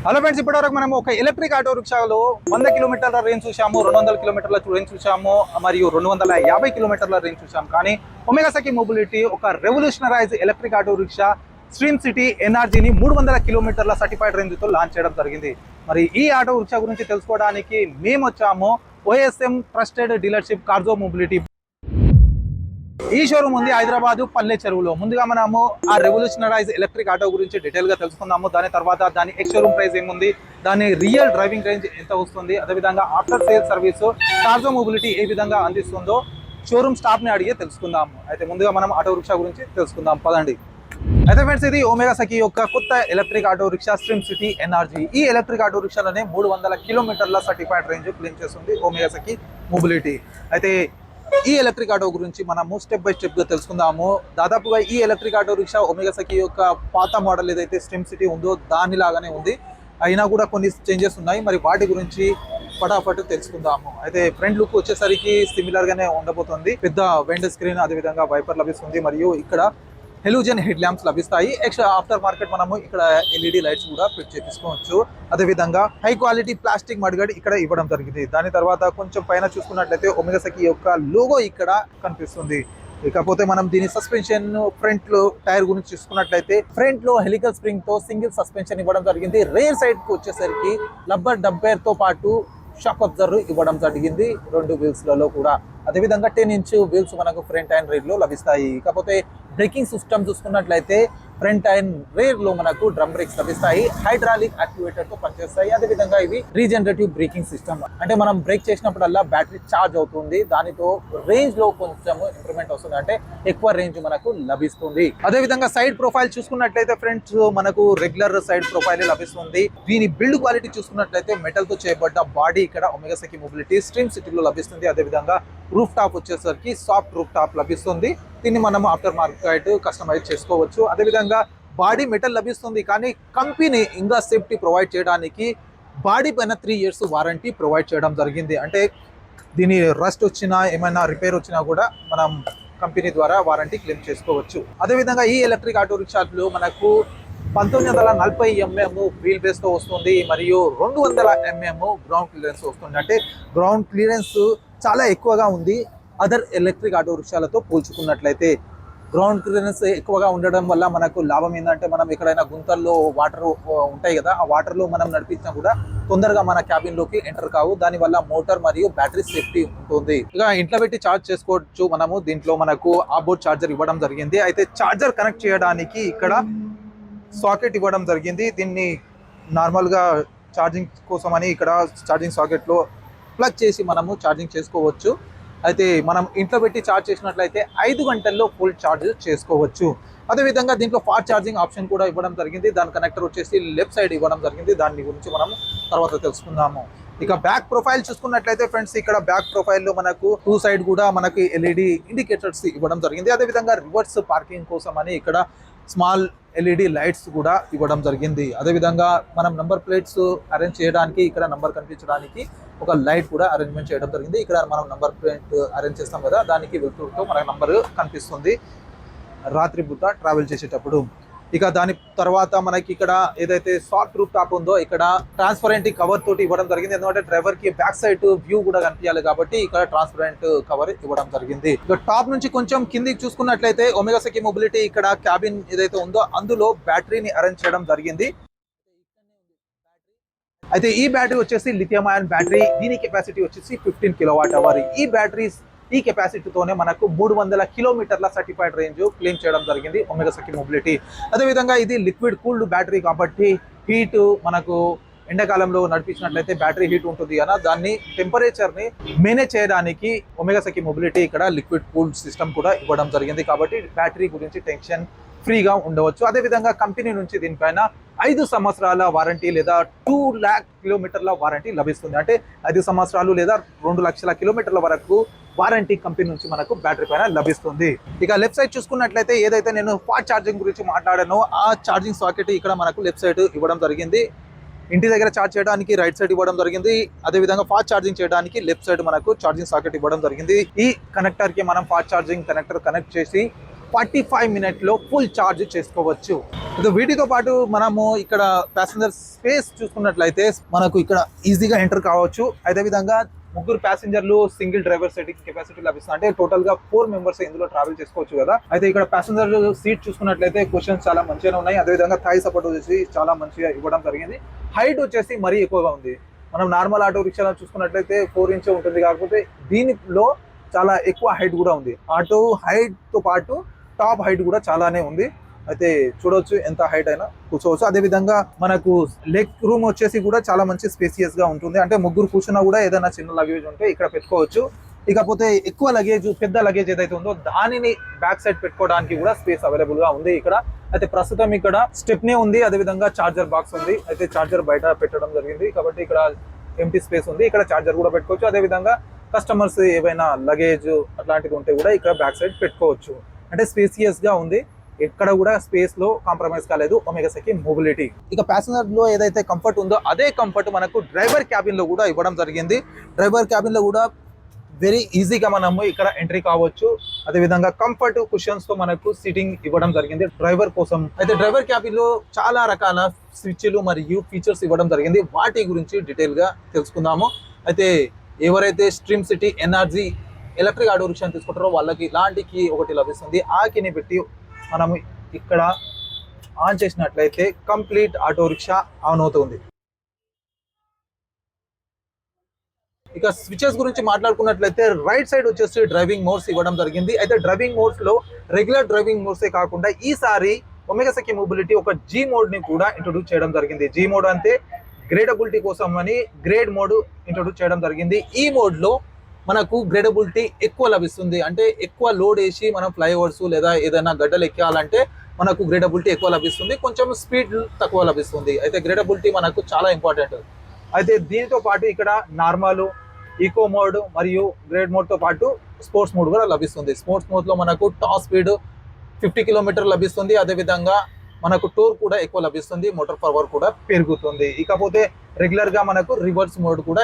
Hello friends, ఇప్పటివరకు మనం ఒక ఎలక్ట్రిక్ ఆటో రిక్షాలో 100 కిలోమీటర్ల రేంజ్ చూసాము, 200 కిలోమీటర్ల రేంజ్ చూసాము, మరియు 250 కిలోమీటర్ల రేంజ్ చూసాము. కానీ ఒమేగా సఖీ మొబిలిటీ ఒక revolutionise electric auto rickshaw Stream City ఎన్ఆర్జీని 300 కిలోమీటర్ల సర్టిఫైడ్ రేంజ్తో లాంచ్ చేయడం జరిగింది. మరి ఈ ఆటో రిక్షా గురించి తెలుసుకోవడానికి మేము వచ్చాము OSM trusted dealership Carzo mobility. ఈ షోరూమ్ ఉంది హైదరాబాద్ పల్లె చెరువులో. ముందుగా మనము ఆ రెవల్యూషనరైజ్ ఎలక్ట్రిక్ ఆటో గురించి డీటెయిల్ గా తెలుసుకుందాము. దాని తర్వాత దాని ఎక్స్ షోరూమ్ ప్రైస్ ఏముంది, దాని రియల్ డ్రైవింగ్ రేంజ్ ఎంత వస్తుంది, అదేవిధంగా ఆఫ్టర్ సేల్ సర్వీస్ కార్జో మొబిలిటీ ఏ విధంగా అందిస్తుందో షోరూమ్ స్టాఫ్ ని అడిగి తెలుసుకుందాము. అయితే ముందుగా మనం ఆటో రిక్షా గురించి తెలుసుకుందాం, పదండి. అయితే ఫ్రెండ్స్, ఇది ఒమేగా సఖీ యొక్క కొత్త electric auto rickshaw Stream city NRG. ఈ ఎలక్ట్రిక్ ఆటో రిక్షాలోనే 300 కిలోమీటర్ల సర్టిఫైడ్ రేంజ్ క్లెయిమ్ చేస్తుంది ఒమేగా సఖీ మొబిలిటీ. అయితే ఈ ఎలక్ట్రిక్ ఆటో గురించి మనము స్టెప్ బై స్టెప్ గా తెలుసుకుందాము. దాదాపుగా ఈ ఎలక్ట్రిక్ ఆటో రిక్షా ఒమేగా సఖీ యొక్క పాత మోడల్ ఏదైతే స్ట్రీమ్ సిటీ ఉందో దాని లాగానే ఉంది, అయినా కూడా కొన్ని చేంజెస్ ఉన్నాయి. మరి వాటి గురించి ఫటాఫట్ తెలుసుకుందాము. అయితే ఫ్రంట్ లుక్ వచ్చేసరికి సిమిలర్ గానే ఉండబోతుంది. పెద్ద వెండ్ స్క్రీన్, అదేవిధంగా వైపర్ లభిస్తుంది, మరియు ఇక్కడ హెలోజన్ హెడ్ ల్యాంప్స్ లభిస్తాయి. ఎక్స్ట్రా ఆఫ్టర్ మార్కెట్ మనము ఇక్కడ ఎల్ఈడి లైట్స్ కూడా ఫిట్ చేపించుకోవచ్చు. అదేవిధంగా హై క్వాలిటీ ప్లాస్టిక్ మడ్గార్డ్ ఇక్కడ ఇవ్వడం జరిగింది. దాని తర్వాత కొంచెం పైన చూసుకున్నట్లయితే ఒమేగా సఖీ యొక్క లోగో ఇక్కడ కనిపిస్తుంది. ఇకపోతే మనం దీని సస్పెన్షన్ ఫ్రంట్ లో టైర్ గురించి చూసుకున్నట్లయితే ఫ్రంట్ లో హెలికల్ స్ప్రింగ్ తో సింగిల్ సస్పెన్షన్ ఇవ్వడం జరిగింది. రేర్ సైడ్ కు వచ్చేసరికి రబ్బర్ డంపేర్ తో పాటు షాక్ అబ్జర్వర్ ఇవ్వడం జరిగింది రెండు వీల్స్ లలో కూడా. అదేవిధంగా 10 ఇంచ్ వీల్స్ మనకు ఫ్రంట్ అండ్ రేర్ లో లభిస్తాయి. ఇకపోతే బ్రేకింగ్ సిస్టమ్ చూసుకున్నట్లయితే ఫ్రంట్ అండ్ రేర్ లో మనకు డ్రమ్ బ్రేక్స్ లభిస్తాయి, హైడ్రాలిక్ యాక్టివేటర్ తో పనిచేస్తాయి. అదేవిధంగా ఇవి రీజనరేటివ్ బ్రేకింగ్ సిస్టమ్, అంటే మనం బ్రేక్ చేసినప్పుడల్లా బ్యాటరీ ఛార్జ్ అవుతుంది, దానితో రేంజ్ లో కొంచెం ఇంప్రూవ్మెంట్ వస్తుంది, అంటే ఎక్కువ రేంజ్ మనకు లభిస్తుంది. అదేవిధంగా సైడ్ ప్రొఫైల్ చూసుకున్నట్లయితే ఫ్రంట్ మనకు రెగ్యులర్ సైడ్ ప్రొఫైల్ లభిస్తుంది. దీని బిల్డ్ క్వాలిటీ చూసుకున్నట్లయితే మెటల్ తో చేయబడ్డ బాడీ ఇక్కడ ఒమేగా సఖీ మొబిలిటీ స్ట్రీమ్ సిటీలో లభిస్తుంది. అదేవిధంగా రూఫ్ టాప్ వచ్చేసరికి సాఫ్ట్ రూఫ్ టాప్ లభిస్తుంది. దీన్ని మనం ఆఫ్టర్ మార్కెట్ కస్టమైజ్ చేసుకోవచ్చు. అదేవిధంగా బాడీ మెటల్ లభిస్తుంది, కానీ కంపెనీ ఇంకా సేఫ్టీ ప్రొవైడ్ చేయడానికి బాడీ పైన 3 years వారంటీ ప్రొవైడ్ చేయడం జరిగింది. అంటే దీని రస్ట్ వచ్చినా ఏమైనా రిపేర్ వచ్చినా కూడా మనం కంపెనీ ద్వారా వారంటీ క్లెయిమ్ చేసుకోవచ్చు. అదేవిధంగా ఈ ఎలక్ట్రిక్ ఆటో రిక్షాలో మనకు 1940 mm వీల్ బేస్ తో వస్తుంది, మరియు 200 mm గ్రౌండ్ క్లియరెన్స్ వస్తుంది. అంటే గ్రౌండ్ క్లియరెన్స్ చాలా ఎక్కువగా ఉంది అదర్ ఎలక్ట్రిక్ ఆటో రిక్షాలతో పోల్చుకున్నట్లయితే. గ్రౌండ్ క్లియరెన్స్ ఎక్కువగా ఉండడం వల్ల మనకు లాభం ఏంటంటే, మనం ఎక్కడైనా గుంతల్లో వాటర్ ఉంటాయి కదా, ఆ వాటర్ లో మనం నడిపించినా కూడా తొందరగా మన క్యాబిన్ లోకి ఎంటర్ కావు. దానివల్ల మోటార్ మరియు బ్యాటరీ సేఫ్టీ ఉంటుంది. ఇక ఇంట్లో పెట్టి ఛార్జ్ చేసుకోవచ్చు మనము. దీంట్లో మనకు ఆబోర్డ్ ఛార్జర్ ఇవ్వడం జరిగింది. అయితే ఛార్జర్ కనెక్ట్ చేయడానికి ఇక్కడ సాకెట్ ఇవ్వడం జరిగింది. దీన్ని నార్మల్ గా ఛార్జింగ్ కోసం అని ఇక్కడ ఛార్జింగ్ సాకెట్ లో ప్లగ్ చేసి మనము ఛార్జింగ్ చేసుకోవచ్చు. అయితే మనం ఇంట్లో పెట్టి ఛార్జ్ చేసినట్లయితే 5 గంటల్లో ఫుల్ ఛార్జ్ చేసుకోవచ్చు. అదేవిధంగా దీంట్లో ఫాస్ట్ ఛార్జింగ్ ఆప్షన్ కూడా ఇవ్వడం జరిగింది. దాని కనెక్టర్ వచ్చేసి లెఫ్ట్ సైడ్ ఇవ్వడం జరిగింది. దాని గురించి మనం తర్వాత తెలుసుకుందాము. ఇక బ్యాక్ ప్రొఫైల్ చూసుకున్నట్లయితే ఫ్రెండ్స్, ఇక్కడ బ్యాక్ ప్రొఫైల్ లో మనకు 2 సైడ్ కూడా మనకి ఎల్ఈడి ఇండికేటర్స్ ఇవ్వడం జరిగింది. అదేవిధంగా రివర్స్ పార్కింగ్ కోసం అని ఇక్కడ స్మాల్ ఎల్ఈడి లైట్స్ కూడా ఇవ్వడం జరిగింది. అదేవిధంగా మనం నంబర్ ప్లేట్స్ అరేంజ్ చేయడానికి ఇక్కడ నంబర్ కనిపించడానికి ఒక లైట్ కూడా అరేంజ్మెంట్ చేయడం జరిగింది. ఇక్కడ మనం నంబర్ ప్లేట్ అరేంజ్ చేస్తాం కదా, దానికి వెళ్తూతో మనకు నంబర్ కనిపిస్తుంది రాత్రి పూట ట్రావెల్ చేసేటప్పుడు. ఇక దాని తర్వాత మనకి ఇక్కడ ఏదైతే సాఫ్ట్ రూఫ్ టాప్ ఉందో ఇక్కడ ట్రాన్స్పరెంట్ కవర్ తోటి ఇవ్వడం జరిగింది. ఎందుకంటే డ్రైవర్ కి బ్యాక్ సైడ్ వ్యూ కూడా కనిపించాలి కాబట్టి ఇక్కడ ట్రాన్స్పరెంట్ కవర్ ఇవ్వడం జరిగింది. ఇక టాప్ నుంచి కొంచెం కిందికి చూసుకున్నట్లయితే ఒమేగా సఖీ మొబిలిటీ ఇక్కడ క్యాబిన్ ఏదైతే ఉందో అందులో బ్యాటరీని అరేంజ్ చేయడం జరిగింది. అయితే ఈ బ్యాటరీ వచ్చేసి లిథియం అయాన్ బ్యాటరీ. దీని కెపాసిటీ వచ్చేసి 15 kWh. ఈ కెపాసిటీతోనే మనకు 300 కిలోమీటర్ల సర్టిఫైడ్ రేంజ్ క్లెయిమ్ చేయడం జరిగింది ఒమేగా సఖీ మొబిలిటీ. అదేవిధంగా ఇది లిక్విడ్ కూల్డ్ బ్యాటరీ కాబట్టి హీట్ మనకు ఎండాకాలంలో నడిపించినట్లయితే బ్యాటరీ హీట్ ఉంటుంది కదా, దాన్ని టెంపరేచర్ ని మేనేజ్ చేయడానికి ఒమేగా సఖీ మొబిలిటీ ఇక్కడ లిక్విడ్ కూల్డ్ సిస్టమ్ కూడా ఇవ్వడం జరిగింది. కాబట్టి బ్యాటరీ గురించి టెన్షన్ ఫ్రీగా ఉండవచ్చు. అదేవిధంగా కంపెనీ నుంచి దీనిపైన 5 సంవత్సరాల వారంటీ లేదా 2 lakh కిలోమీటర్ల వారంటీ లభిస్తుంది. అంటే 5 సంవత్సరాలు లేదా 2 లక్షల కిలోమీటర్ల వరకు వారంటీ కంపెనీ నుంచి మనకు బ్యాటరీ పైన లభిస్తుంది. ఇక లెఫ్ట్ సైడ్ చూసుకున్నట్లయితే ఏదైతే నేను ఫాస్ట్ ఛార్జింగ్ గురించి మాట్లాడానో ఆ ఛార్జింగ్ సాకెట్ ఇక్కడ మనకు లెఫ్ట్ సైడ్ ఇవ్వడం జరిగింది. ఇంటి దగ్గర ఛార్జ్ చేయడానికి రైట్ సైడ్ ఇవ్వడం జరిగింది. అదేవిధంగా ఫాస్ట్ ఛార్జింగ్ చేయడానికి లెఫ్ట్ సైడ్ మనకు ఛార్జింగ్ సాకెట్ ఇవ్వడం జరిగింది. ఈ కనెక్టర్ కి మనం ఫాస్ట్ ఛార్జింగ్ కనెక్టర్ కనెక్ట్ చేసి 45 మినిట్లో ఫుల్ ఛార్జ్ చేసుకోవచ్చు. వీటితో పాటు మనము ఇక్కడ ప్యాసింజర్ స్పేస్ చూసుకున్నట్లయితే మనకు ఇక్కడ ఈజీగా ఎంటర్ కావచ్చు. అదేవిధంగా ముగ్గురు ప్యాసింజర్లు సింగిల్ డ్రైవర్ సెటింగ్ కెపాసిటీ లభిస్తుంది. అంటే టోటల్ గా 4 మెంబర్స్ ఇందులో ట్రావెల్ చేసుకోవచ్చు కదా. అయితే ఇక్కడ ప్యాసింజర్ సీట్ చూసుకున్నట్లయితే క్వశ్చన్స్ చాలా మంచిగా ఉన్నాయి. అదేవిధంగా థాయ్ సపోర్ట్ వచ్చేసి చాలా మంచిగా ఇవ్వడం జరిగింది. హైట్ వచ్చేసి మరీ ఎక్కువగా ఉంది. మనం నార్మల్ ఆటో రిక్షాలో చూసుకున్నట్లయితే 4 ఇంచ్ ఉంటుంది, కాకపోతే దీనిలో చాలా ఎక్కువ హైట్ కూడా ఉంది. ఆటో హైట్ తో పాటు టాప్ హైట్ కూడా చాలానే ఉంది. అయితే చూడవచ్చు ఎంత హైట్ అయినా కూర్చోవచ్చు. అదే విధంగా మనకు లెగ్ రూమ్ వచ్చేసి కూడా చాలా మంచి స్పేసియస్ గా ఉంటుంది. అంటే ముగ్గురు కూర్చున్నా కూడా ఏదైనా చిన్న లగేజ్ ఉంటే ఇక్కడ పెట్టుకోవచ్చు. ఇకపోతే ఎక్కువ లగేజ్, పెద్ద లగేజ్ ఏదైతే ఉందో దానిని బ్యాక్ సైడ్ పెట్టుకోవడానికి కూడా స్పేస్ అవైలబుల్ గా ఉంది ఇక్కడ. అయితే ప్రస్తుతం ఇక్కడ స్టెప్నీ ఉంది, అదే విధంగా చార్జర్ బాక్స్ ఉంది. అయితే చార్జర్ బయట పెట్టడం జరిగింది కాబట్టి ఇక్కడ ఎంటీ స్పేస్ ఉంది. ఇక్కడ చార్జర్ కూడా పెట్టుకోవచ్చు. అదే విధంగా కస్టమర్స్ ఏవైనా లగేజ్ అట్లాంటిది ఉంటే కూడా ఇక్కడ బ్యాక్ సైడ్ పెట్టుకోవచ్చు. అంటే స్పేసియస్ గా ఉంది, ఎక్కడ కూడా స్పేస్ లో కాంప్రమైజ్ కాలేదు ఒమేగా సఖీ మొబిలిటీ. ఇక ప్యాసింజర్ లో ఏదైతే కంఫర్ట్ ఉందో అదే కంఫర్ట్ మనకు డ్రైవర్ క్యాబిన్ లో కూడా ఇవ్వడం జరిగింది. డ్రైవర్ క్యాబిన్ లో కూడా వెరీ ఈజీగా మనము ఇక్కడ ఎంట్రీ కావచ్చు. అదే విధంగా కంఫర్ట్ కుషన్స్ తో మనకు సీటింగ్ ఇవ్వడం జరిగింది డ్రైవర్ కోసం. అయితే డ్రైవర్ క్యాబిన్ లో చాలా రకాల స్విచ్లు మరియు ఫీచర్స్ ఇవ్వడం జరిగింది. వాటి గురించి డీటెయిల్ గా తెలుసుకుందాము. అయితే ఎవరైతే stream city energy electric auto rickshaw తీసుకుంటారో వాళ్ళకి ఇలాంటి కీ ఒకటి లభిస్తుంది. ఆ కీని పెట్టి మనం ఇక్కడ ఆన్ చేసినట్లయితే కంప్లీట్ ఆటో రిక్షా ఆన్ అవుతుంది. ఇక స్విచెస్ గురించి మాట్లాడుకున్నట్లయితే రైట్ సైడ్ వచ్చేసి డ్రైవింగ్ మోడ్స్ ఇవ్వడం జరిగింది. అయితే డ్రైవింగ్ మోడ్స్ లో రెగ్యులర్ డ్రైవింగ్ మోడ్సే కాకుండా ఈసారి ఒమేగా సఖీ మొబిలిటీ ఒక జీ మోడ్ ని కూడా ఇంట్రొడ్యూస్ చేయడం జరిగింది. జీ మోడ్ అంటే గ్రేడబిలిటీ కోసం అని గ్రేడ్ మోడ్ ఇంట్రొడ్యూస్ చేయడం జరిగింది. ఈ మోడ్ లో మనకు గ్రేడబిలిటీ ఎక్కువ లభిస్తుంది. అంటే ఎక్కువ లోడ్ వేసి మనం ఫ్లైఓవర్స్ లేదా ఏదైనా గడ్డలు ఎక్కాలంటే మనకు గ్రేడబిలిటీ ఎక్కువ లభిస్తుంది, కొంచెం స్పీడ్ తక్కువ లభిస్తుంది. అయితే గ్రేడబిలిటీ మనకు చాలా ఇంపార్టెంట్. అయితే దీనితో పాటు ఇక్కడ నార్మల్, ఈకో మోడ్ మరియు గ్రేడ్ మోడ్ తో పాటు స్పోర్ట్స్ మోడ్ కూడా లభిస్తుంది. స్పోర్ట్స్ మోడ్ లో మనకు టాప్ స్పీడ్ 50 కిలోమీటర్ లభిస్తుంది. అదేవిధంగా మనకు టోర్ కూడా ఎక్కువ లభిస్తుంది, మోటార్ పవర్ కూడా పెరుగుతుంది. ఇకపోతే రెగ్యులర్ గా మనకు రివర్స్ మోడ్ కూడా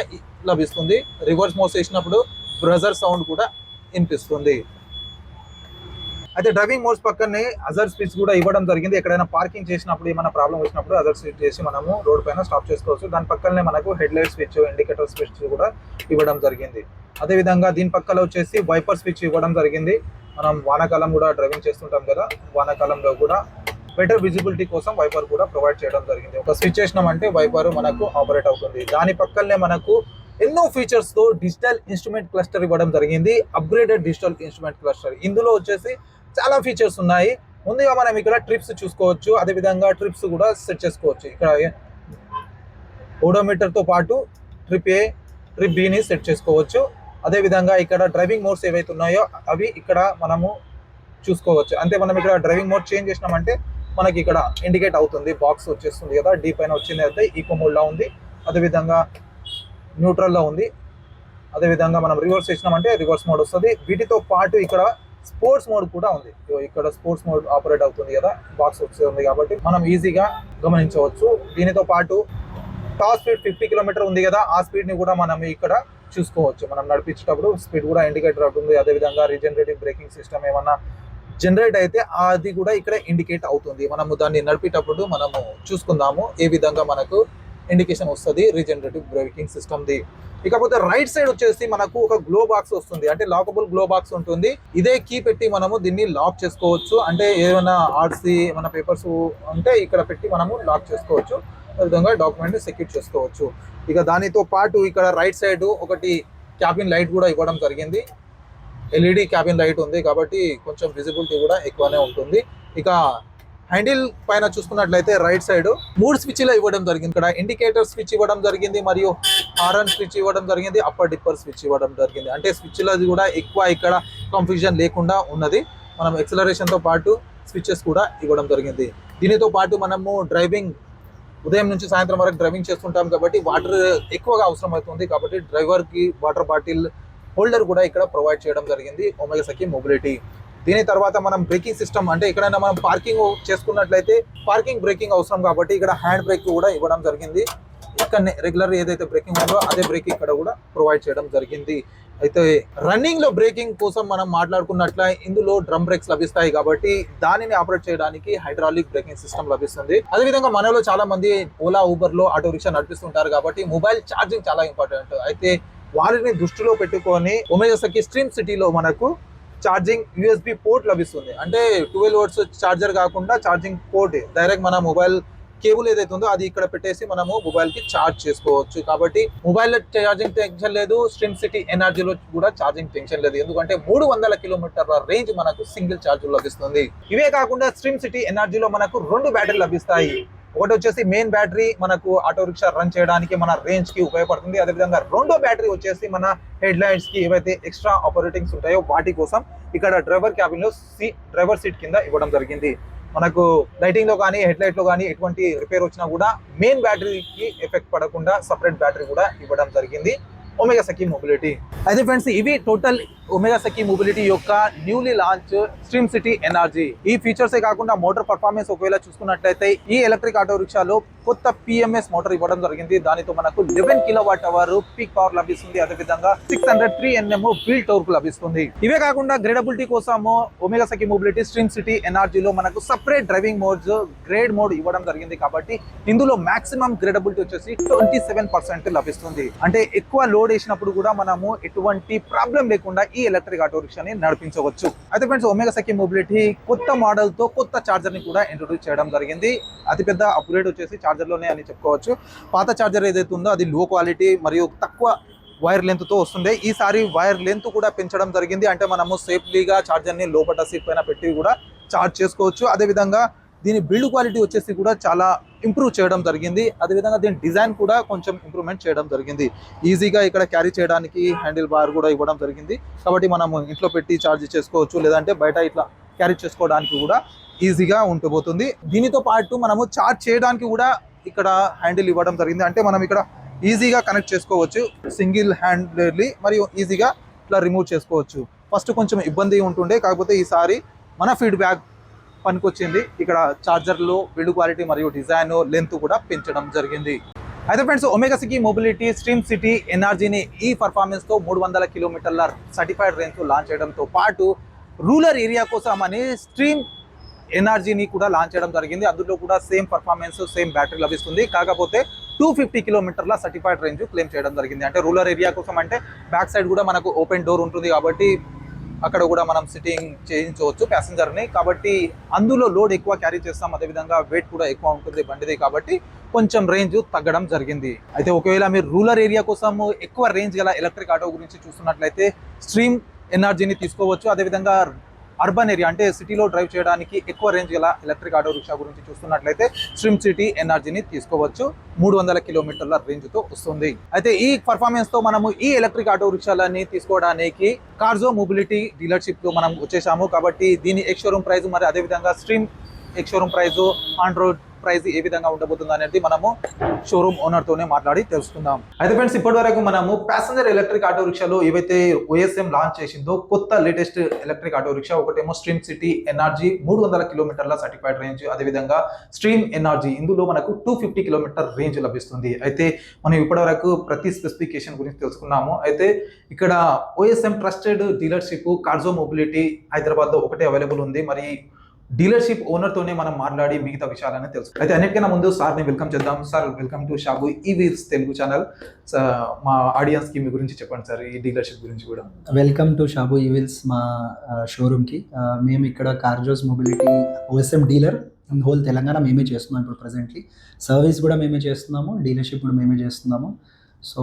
లభిస్తుంది. రివర్స్ మోడ్ చేసినప్పుడు బ్రజర్ సౌండ్ కూడా వినిపిస్తుంది. అయితే డ్రైవింగ్ మోడ్స్ పక్కనే అజర్ స్విచ్ కూడా ఇవ్వడం జరిగింది. ఎక్కడైనా పార్కింగ్ చేసినప్పుడు ఏమైనా ప్రాబ్లం వచ్చినప్పుడు అజర్ స్విచ్ చేసి మనము రోడ్ పైన స్టాప్ చేసుకోవచ్చు. దాని పక్కనే మనకు head light switch, indicator switch కూడా ఇవ్వడం జరిగింది. అదే విధంగా దీని పక్కన వచ్చేసి వైపర్ స్విచ్ ఇవ్వడం జరిగింది. మనం వానాకాలం కూడా డ్రైవింగ్ చేస్తుంటాం కదా, వానాకాలంలో కూడా బెటర్ విజిబిలిటీ కోసం వైపర్ కూడా ప్రొవైడ్ చేయడం జరిగింది. ఒక స్విచ్ చేసినామంటే వైపర్ మనకు ఆపరేట్ అవుతుంది. దాని పక్కనే మనకు ఎన్నో ఫీచర్స్ తో డిజిటల్ ఇన్స్ట్రుమెంట్ క్లస్టర్ ఇవ్వడం జరిగింది. Upgraded digital instrument cluster. ఇందులో వచ్చేసి చాలా ఫీచర్స్ ఉన్నాయి. ముందుగా మనం ఇక్కడ ట్రిప్స్ చూసుకోవచ్చు, అదే విధంగా ట్రిప్స్ కూడా సెట్ చేసుకోవచ్చు. ఇక్కడ ఓడోమీటర్ తో పాటు ట్రిప్ ఏ, ట్రిప్ బి ని సెట్ చేసుకోవచ్చు. అదే విధంగా ఇక్కడ డ్రైవింగ్ మోడ్స్ ఏవైతే ఉన్నాయో అవి ఇక్కడ మనము చూసుకోవచ్చు. అంటే మనం ఇక్కడ డ్రైవింగ్ మోడ్ చేంజ్ చేసినామంటే మనకి ఇక్కడ ఇండికేట్ అవుతుంది, బాక్స్ వచ్చేస్తుంది కదా. డీ పైన వచ్చింది అయితే ఈకో మోడ్ లో ఉంది, అదేవిధంగా న్యూట్రల్ లో ఉంది. అదేవిధంగా మనం రివర్స్ చేసినామంటే రివర్స్ మోడ్ వస్తుంది. వీటితో పాటు ఇక్కడ స్పోర్ట్స్ మోడ్ కూడా ఉంది. ఇక్కడ స్పోర్ట్స్ మోడ్ ఆపరేట్ అవుతుంది కదా, బాక్స్ వస్తుంది కాబట్టి మనం ఈజీగా గమనించవచ్చు. దీనితో పాటు టాప్ స్పీడ్ 50 కిలోమీటర్ ఉంది కదా, ఆ స్పీడ్ ని కూడా మనం ఇక్కడ చూసుకోవచ్చు. మనం నడిపించేటప్పుడు స్పీడ్ కూడా ఇండికేటర్ అవుతుంది. అదేవిధంగా రీజనరేటివ్ బ్రేకింగ్ సిస్టమ్ ఏమన్నా జనరేట్ అయితే అది కూడా ఇక్కడ ఇండికేట్ అవుతుంది. మనము దాన్ని నడిపేటప్పుడు మనము చూసుకుందాము ఏ విధంగా మనకు ఇండికేషన్ వస్తుంది రీజనరేటివ్ బ్రేకింగ్ సిస్టమ్ది. ఇకపోతే రైట్ సైడ్ వచ్చేసి మనకు ఒక గ్లో బాక్స్ వస్తుంది, అంటే లాకబుల్ గ్లో బాక్స్ ఉంటుంది. ఇదే కీ పెట్టి మనము దీన్ని లాక్ చేసుకోవచ్చు. అంటే ఏమైనా ఆర్సీ మన పేపర్స్ ఉంటే ఇక్కడ పెట్టి మనము లాక్ చేసుకోవచ్చు. విధంగా డాక్యుమెంట్ ని సెక్యూర్ చేసుకోవచ్చు. ఇక దానితో పాటు ఇక్కడ రైట్ సైడ్ ఒకటి క్యాబిన్ లైట్ కూడా ఇవ్వడం జరిగింది. ఎల్ఈడి క్యాబిన్ లైట్ ఉంది కాబట్టి కొంచెం విజిబిలిటీ కూడా ఎక్కువనే ఉంటుంది. ఇక హ్యాండిల్ పైన చూసుకున్నట్లయితే రైట్ సైడ్ 3 స్విచ్లు ఇవ్వడం జరిగింది. ఇక్కడ ఇండికేటర్ స్విచ్ ఇవ్వడం జరిగింది, మరియు హారన్ స్విచ్ ఇవ్వడం జరిగింది, అప్పర్ డిప్పర్ స్విచ్ ఇవ్వడం జరిగింది. అంటే స్విచ్లది కూడా ఎక్కువ ఇక్కడ కన్ఫ్యూజన్ లేకుండా ఉన్నది. మనం ఎక్సలరేషన్ తో పాటు స్విచెస్ కూడా ఇవ్వడం జరిగింది. దీనితో పాటు మనము డ్రైవింగ్ ఉదయం నుంచి సాయంత్రం వరకు డ్రైవింగ్ చేస్తుంటాం కాబట్టి వాటర్ ఎక్కువగా అవసరం అవుతుంది. కాబట్టి డ్రైవర్ కి వాటర్ బాటిల్ హోల్డర్ కూడా ఇక్కడ ప్రొవైడ్ చేయడం జరిగింది ఒమేగా సఖీ మొబిలిటీ. దీని తర్వాత మనం బ్రేకింగ్ సిస్టమ్, అంటే ఎక్కడైనా మనం పార్కింగ్ చేసుకున్నట్లయితే పార్కింగ్ బ్రేకింగ్ అవసరం కాబట్టి ఇక్కడ హ్యాండ్ బ్రేక్ కూడా ఇవ్వడం జరిగింది. ఇక్కడ రెగ్యులర్ ఏదైతే బ్రేకింగ్ ఉందో అదే బ్రేక్ ఇక్కడ కూడా ప్రొవైడ్ చేయడం జరిగింది. అయితే రన్నింగ్ లో బ్రేకింగ్ కోసం మనం మాట్లాడుకున్నట్ల ఇందులో డ్రమ్ బ్రేక్స్ లభిస్తాయి కాబట్టి దానిని ఆపరేట్ చేయడానికి హైడ్రాలిక్ బ్రేకింగ్ సిస్టమ్ లభిస్తుంది. అదేవిధంగా మనలో చాలా మంది ఓలా ఊబర్ లో ఆటో రిక్షా నడిపిస్తుంటారు కాబట్టి మొబైల్ ఛార్జింగ్ చాలా ఇంపార్టెంట్. అయితే వారిని దృష్టిలో పెట్టుకొని ఒమేగా సఖీ స్ట్రీమ్ సిటీలో మనకు ఛార్జింగ్ యూఎస్బి పోర్ట్ లభిస్తుంది. అంటే 12 వోల్ట్స్ ఛార్జర్ కాకుండా ఛార్జింగ్ పోర్ట్ డైరెక్ట్ మన మొబైల్ కేబుల్ ఏదైతే ఉందో అది ఇక్కడ పెట్టేసి మనము మొబైల్ కి ఛార్జ్ చేసుకోవచ్చు. కాబట్టి మొబైల్ ఛార్జింగ్ టెన్షన్ లేదు, స్ట్రీమ్ సిటీ ఎనర్జీలో కూడా ఛార్జింగ్ టెన్షన్ లేదు. ఎందుకంటే 300 కిలోమీటర్ల రేంజ్ మనకు సింగిల్ ఛార్జ్ లభిస్తుంది. ఇవే కాకుండా స్ట్రీమ్ సిటీ ఎనర్జీలో మనకు 2 బ్యాటరీలు లభిస్తాయి. ఒకటి వచ్చేసి మెయిన్ బ్యాటరీ మనకు ఆటో రిక్షా రన్ చేయడానికి మన రేంజ్ కి ఉపయోగపడుతుంది. అదేవిధంగా రెండో బ్యాటరీ వచ్చేసి మన హెడ్ లైట్స్ కి ఏవైతే ఎక్స్ట్రా ఆపరేటింగ్స్ ఉంటాయో వాటి కోసం ఇక్కడ డ్రైవర్ క్యాబిన్ లో డ్రైవర్ సీట్ కింద ఇవ్వడం జరిగింది. మనకు లైటింగ్ లో కానీ హెడ్ లైట్ లో కానీ ఎటువంటి రిపేర్ వచ్చినా కూడా మెయిన్ బ్యాటరీకి ఎఫెక్ట్ పడకుండా సపరేట్ బ్యాటరీ కూడా ఇవ్వడం జరిగింది ఒమేగా సఖీ మొబిలిటీ. అయితే ఫ్రెండ్స్ ఇవి టోటల్ ఒమేగా సఖీ మొబిలిటీ యొక్క newly launch stream city energy. ఈ ఫీచర్స్ ఏ కాకుండా మోటార్ పర్ఫార్మెన్స్ ఒకవేళ చూసుకున్నట్లయితే ఈ ఎలక్ట్రిక్ ఆటో రిక్షాలో కొత్త పిఎంఎస్ మోటార్ ఇవ్వడం జరిగింది. దానితో మనకు 11 కిలోవాట్ అవర్ పీక్ పవర్ లభిస్తుంది. అదేవిధంగా 603 Nm వీల్ టోర్క్ లభిస్తుంది. ఇవే కాకుండా గ్రేడబిలిటీ కోసము omega Seiki mobility stream city ఎనర్జీలో మనకు separate driving modes grade mode ఇవ్వడం జరిగింది. కాబట్టి ఇందులో మాక్సిమం గ్రేడబిలిటీ వచ్చేసి 27% లభిస్తుంది. అంటే ఎక్కువ లోడ్ వేసినప్పుడు కూడా మనము ఎటువంటి ప్రాబ్లం లేకుండా ఈ ఎలక్ట్రిక్ ఆటో రిక్షాని నడిపించవచ్చు. అయితే ఫ్రెండ్స్ ఒమేగా సఖీ మొబిలిటీ కొత్త మోడల్ తో కొత్త చార్జర్ ని కూడా ఇంట్రొడ్యూస్ చేయడం జరిగింది. అతిపెద్ద అప్గ్రేడ్ వచ్చేసి చార్జర్ లోనే అని చెప్పుకోవచ్చు. పాత చార్జర్ ఏదైతే ఉందో అది లో క్వాలిటీ మరియు తక్కువ వైర్ లెంత్ తో వస్తుండే. ఈసారి వైర్ లెంత్ కూడా పెంచడం జరిగింది. అంటే మనము సేఫ్లీగా చార్జర్ ని లోపల సీట్ పైన పెట్టి కూడా చార్జ్ చేసుకోవచ్చు. అదేవిధంగా దీని బిల్డ్ క్వాలిటీ వచ్చేసి కూడా చాలా ఇంప్రూవ్ చేయడం జరిగింది. అదేవిధంగా దీని డిజైన్ కూడా కొంచెం ఇంప్రూవ్మెంట్ చేయడం జరిగింది. ఈజీగా ఇక్కడ క్యారీ చేయడానికి హ్యాండిల్ బార్ కూడా ఇవ్వడం జరిగింది. కాబట్టి మనము ఇంట్లో పెట్టి ఛార్జ్ చేసుకోవచ్చు, లేదంటే బయట ఇట్లా క్యారీ చేసుకోవడానికి కూడా ఈజీగా ఉంటబోతుంది. దీనితో పాటు మనము ఛార్జ్ చేయడానికి కూడా ఇక్కడ హ్యాండిల్ ఇవ్వడం జరిగింది. అంటే మనం ఇక్కడ ఈజీగా కనెక్ట్ చేసుకోవచ్చు సింగిల్ హ్యాండ్లీ, మరియు ఈజీగా ఇట్లా రిమూవ్ చేసుకోవచ్చు. ఫస్ట్ కొంచెం ఇబ్బంది ఉంటుండే, కాకపోతే ఈసారి మన ఫీడ్బ్యాక్ పనికొచ్చింది. ఇక్కడ చార్జర్లో బిల్డ్ క్వాలిటీ మరియు డిజైన్ లెంత్ కూడా పెంచడం జరిగింది. అయితే friends omega Seiki mobility stream city ఎనర్జీని ఈ పర్ఫార్మెన్స్ తో 300 కిలోమీటర్ల సర్టిఫైడ్ రేంజ్ లాంచ్ చేయడంతో పాటు రూరల్ ఏరియా కోసం అని స్ట్రీమ్ ఎనర్జీని కూడా లాంచ్ చేయడం జరిగింది. అందులో కూడా సేమ్ పర్ఫార్మెన్స్ సేమ్ బ్యాటరీ లభిస్తుంది. కాకపోతే 250 కిలోమీటర్ల సర్టిఫైడ్ రేంజ్ క్లెయిమ్ చేయడం జరిగింది. అంటే రూరల్ ఏరియా కోసం అంటే బ్యాక్ సైడ్ కూడా మనకు ఓపెన్ డోర్ ఉంటుంది కాబట్టి అక్కడ కూడా మనం సిట్టింగ్ చేయించవచ్చు ప్యాసింజర్ని. కాబట్టి అందులో లోడ్ ఎక్కువ క్యారీ చేస్తాం, అదేవిధంగా వెయిట్ కూడా ఎక్కువ ఉంటుంది బండిది, కాబట్టి కొంచెం రేంజ్ తగ్గడం జరిగింది. అయితే ఒకవేళ మీరు రూరల్ ఏరియా కోసం ఎక్కువ రేంజ్ గల ఎలక్ట్రిక్ ఆటో గురించి చూస్తున్నట్లయితే స్ట్రీమ్ ఎనర్జీని తీసుకోవచ్చు. అదేవిధంగా అర్బన్ ఏరియా అంటే సిటీలో డ్రైవ్ చేయడానికి ఎక్కువ రేంజ్ గల ఎలక్ట్రిక్ ఆటో రిక్షా గురించి చూస్తున్నట్లయితే స్ట్రీమ్ సిటీ ఎనర్జీని తీసుకోవచ్చు. 300 కిలోమీటర్ల రేంజ్ తో వస్తుంది. అయితే ఈ పర్ఫార్మెన్స్ తో మనము ఈ ఎలక్ట్రిక్ ఆటో రిక్షాలని తీసుకోవడానికి కార్జో మొబిలిటీ డీలర్షిప్ లో మనం వచ్చేసాము. కాబట్టి దీని ఎక్స్ షోరూమ్ ప్రైస్ మరి అదేవిధంగా Stream ex showroom price on road price ఏ విధంగా ఉండబోతుంది అనేది మనము షోరూమ్ ఓనర్ తోనే మాట్లాడి తెలుసుకుందాం. అయితే ఫ్రెండ్స్ ఇప్పటి వరకు మనము ప్యాసింజర్ ఎలక్ట్రిక్ ఆటో రిక్షాలో ఏవైతే OSM లాంచ్ చేసిందో కొత్త లేటెస్ట్ ఎలక్ట్రిక్ ఆటో రిక్షా, ఒకటేమో స్ట్రీమ్ సిటీ ఎనర్జీ 300 కిలోమీటర్ల సర్టిఫైడ్ రేంజ్, అదేవిధంగా స్ట్రీమ్ ఎనర్జీ ఇందులో మనకు 250 కిలోమీటర్ రేంజ్ లభిస్తుంది. అయితే మనం ఇప్పటి వరకు ప్రతి స్పెసిఫికేషన్ గురించి తెలుసుకున్నాము. అయితే ఇక్కడ OSM trusted dealership Carzo mobility Hyderabad లో ఒకటే అవైలబుల్ ఉంది. మరి డీలర్షిప్ ఓనర్ తోనే మనం మాట్లాడి మిగతా విషయాలని తెలుసు. అయితే అన్నిటికన్నా ముందు సార్ ని వెల్కమ్ చేద్దాం. Sir welcome to Shabu e wheels Telugu channel. మా ఆడియన్స్ కి మీ గురించి చెప్పండి సార్, ఈ డీలర్షిప్ గురించి కూడా. వెల్కమ్ టు షాబు ఈవీల్స్ మా షోరూమ్ కి. మేము ఇక్కడ Carzo's mobility OSM dealer whole Telangana మేమే చేస్తున్నాం. ఇప్పుడు ప్రెసెంట్లీ సర్వీస్ కూడా మేమే చేస్తున్నాము, డీలర్షిప్ కూడా మేమే చేస్తున్నాము. సో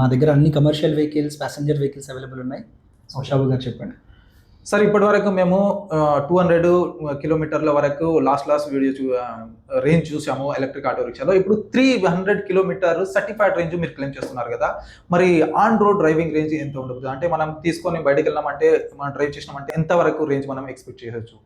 మా దగ్గర అన్ని commercial vehicles, passenger vehicles available ఉన్నాయి. షాబు గారు చెప్పండి. సార్ ఇప్పటి వరకు మేము 200 కిలోమీటర్ల వరకు లాస్ట్ వీడియో రేంజ్ చూసాము ఎలక్ట్రిక్ ఆటో రిక్షాలో. ఇప్పుడు 300 కిలోమీటర్ సర్టిఫైడ్ రేంజ్ మీరు క్లెయిమ్ చేస్తున్నారు కదా, మరి ఆన్ రోడ్ డ్రైవింగ్ రేంజ్ ఎంత ఉండదు? అంటే మనం తీసుకొని బయటకు వెళ్ళామంటే మనం డ్రైవ్ చేసినామంటే ఎంత వరకు రేంజ్ మనం ఎక్స్పెక్ట్ చేయవచ్చు?